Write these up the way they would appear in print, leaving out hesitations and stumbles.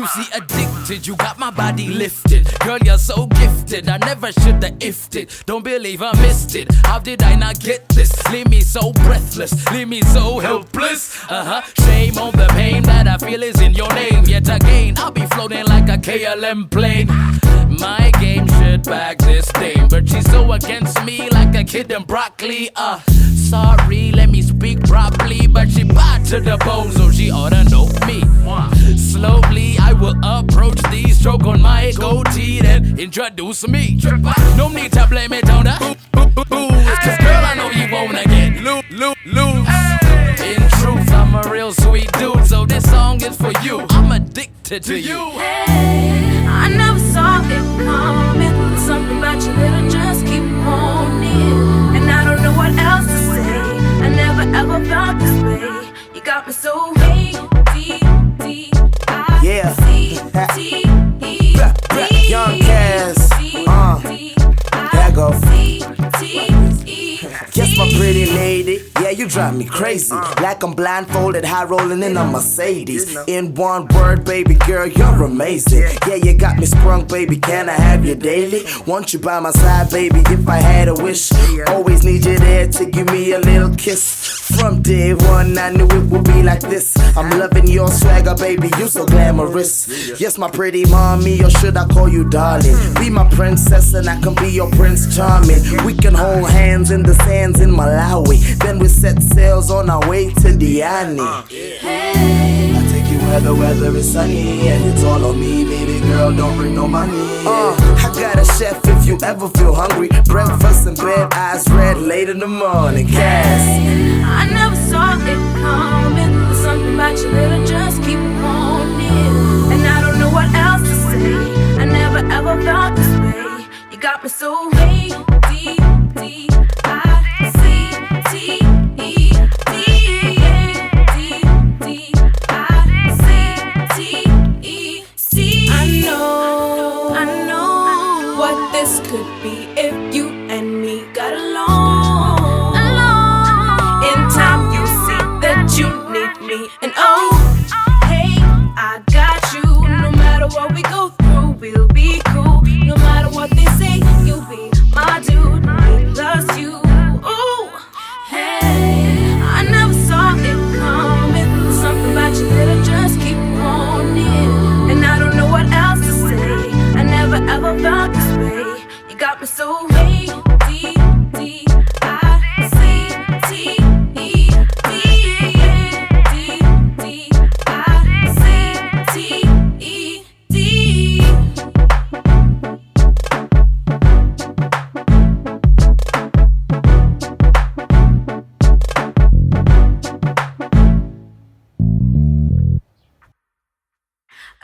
You see, addicted, you got my body lifted. Girl, you're so gifted, I never should've ifed it. Don't believe I missed it. How did I not get this? Leave me so breathless, leave me so helpless. Shame on the pain that I feel is in your name. Yet again, I'll be floating like a KLM plane. My game should back this dame, but she's so against me like a kid in broccoli. Sorry, let me speak properly, but she bad to the bone, so she oughta know me. Slowly, I will approach these, stroke on my goatee, then introduce me. No need to blame it on the cause girl, I know you wanna get loose. In truth, I'm a real sweet dude, so this song is for you. I'm addicted to you. Hey, I never saw it coming. Something about you that I just keep wanting, and I don't know what else to say. I never ever felt this way. You got me so Young Cass, there I go. Yes, my pretty lady, yeah, you drive me crazy. Like I'm blindfolded, high rolling in a Mercedes. In one word, baby girl, you're amazing. Yeah, you got me sprung, baby, can I have you daily? Want you by my side, baby, if I had a wish. Always need you there to give me a little kiss. From day one, I knew it would be like this. I'm loving your swagger, baby, you so glamorous. Yes, my pretty mommy, or should I call you darling? Be my princess and I can be your prince charming. We can hold hands in the sands in Malawi. Then we set sails on our way to Diani. I take you where the weather is sunny, and it's all on me, baby girl, don't bring no money. I got a chef if you ever feel hungry. Breakfast in bed, eyes red, late in the morning. Cass, I never saw it coming. There's something about you that I just keep wanting, and I don't know what else to say. I never ever felt this way. You got me so I know what this could be if you and me got along. In time you see that you need me, and oh, hey, I got you. No matter what we go through, we'll be cool. No matter what they say, you'll be my dude. Me loves you. Ooh, hey, I never saw it coming. There's something about you that I just keep wanting, and I don't know what else to say. I never ever felt this way. You got me so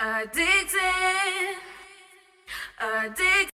addicted, addicted.